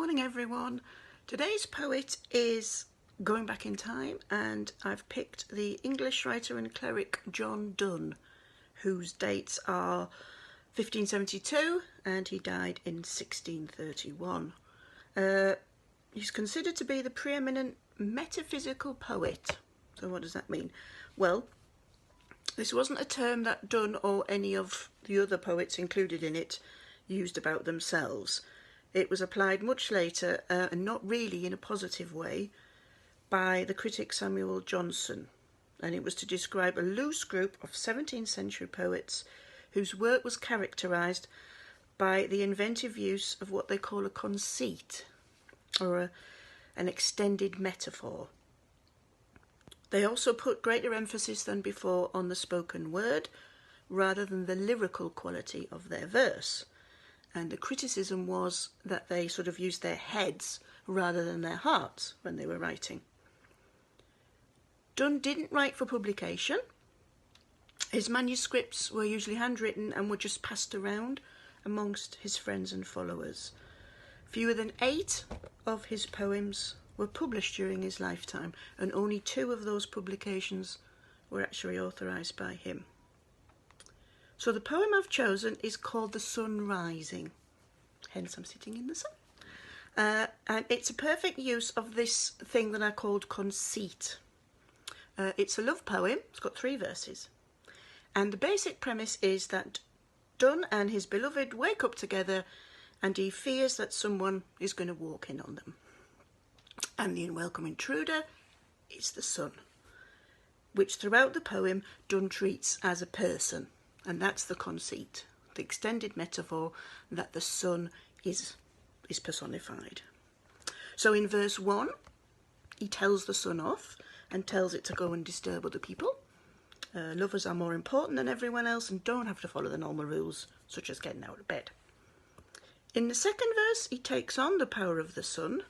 morning everyone. Today's poet is going back in time, and I've picked the English writer and cleric John Donne, whose dates are 1572 and he died in 1631. He's considered to be the preeminent metaphysical poet. So what does that mean? Well, this wasn't a term that Donne or any of the other poets included in it used about themselves. It was applied much later, and not really in a positive way, by the critic Samuel Johnson, and it was to describe a loose group of 17th century poets whose work was characterised by the inventive use of what they call a conceit, or an extended metaphor. They also put greater emphasis than before on the spoken word rather than the lyrical quality of their verse. And the criticism was that they sort of used their heads rather than their hearts when they were writing. Donne didn't write for publication. His manuscripts were usually handwritten and were just passed around amongst his friends and followers. Fewer than 8 of his poems were published during his lifetime, and only 2 of those publications were actually authorised by him. So the poem I've chosen is called The Sun Rising, hence I'm sitting in the sun. And it's a perfect use of this thing that I called conceit. It's a love poem. It's got 3 verses. And the basic premise is that Donne and his beloved wake up together, and he fears that someone is going to walk in on them. And the unwelcome intruder is the sun, which throughout the poem Donne treats as a person. And that's the conceit, the extended metaphor that the sun is personified. So in verse 1, he tells the sun off and tells it to go and disturb other people. Lovers are more important than everyone else and don't have to follow the normal rules, such as getting out of bed. In the second verse, he takes on the power of the sun,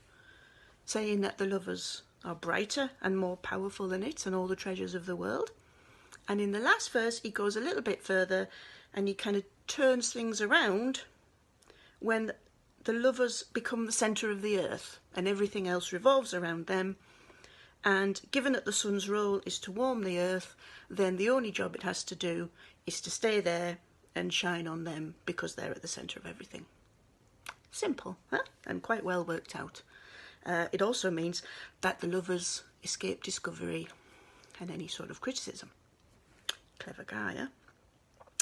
saying that the lovers are brighter and more powerful than it and all the treasures of the world. And in the last verse, he goes a little bit further and he kind of turns things around when the lovers become the centre of the earth and everything else revolves around them. And given that the sun's role is to warm the earth, then the only job it has to do is to stay there and shine on them because they're at the centre of everything. Simple, huh? And quite well worked out. It also means that the lovers escape discovery and any sort of criticism. Clever guy, huh?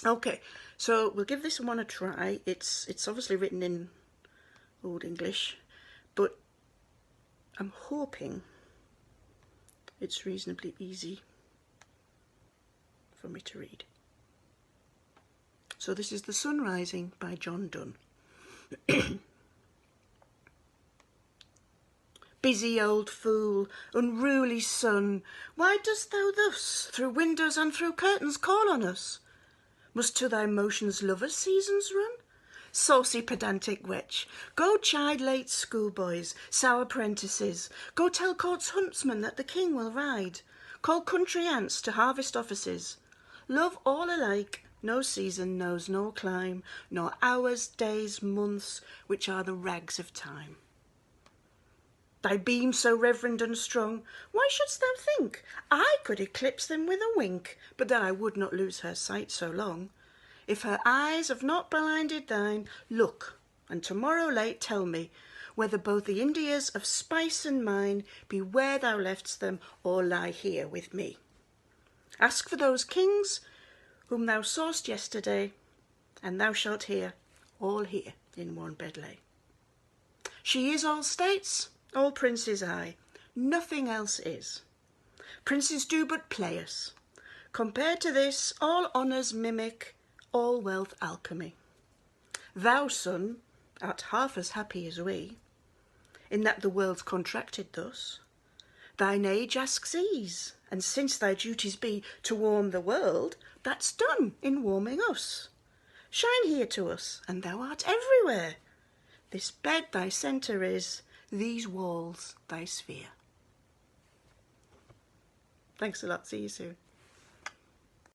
Okay, so we'll give this one a try. It's obviously written in Old English, but I'm hoping it's reasonably easy for me to read. So this is The Sun Rising by John Donne. Busy old fool, unruly sun, why dost thou thus through windows and through curtains call on us? Must to thy motions lovers' seasons run? Saucy pedantic wretch, go chide late schoolboys, sour prentices, go tell court's huntsmen that the king will ride, call country aunts to harvest offices. Love all alike, no season knows nor clime, nor hours, days, months, which are the rags of time. Thy beams so reverend and strong, why shouldst thou think I could eclipse them with a wink, but that I would not lose her sight so long? If her eyes have not blinded thine, look, and tomorrow late tell me, whether both the Indias of spice and mine be where thou left'st them, or lie here with me. Ask for those kings whom thou saw'st yesterday, and thou shalt hear, all here in one bed lay. She is all states, all princes I, nothing else is. Princes do but play us. Compared to this, all honours mimic, all wealth alchemy. Thou, son, art half as happy as we, in that the world's contracted thus. Thine age asks ease, and since thy duties be to warm the world, that's done in warming us. Shine here to us, and thou art everywhere. This bed thy centre is, these walls thy sphere. Thanks a lot. See you soon.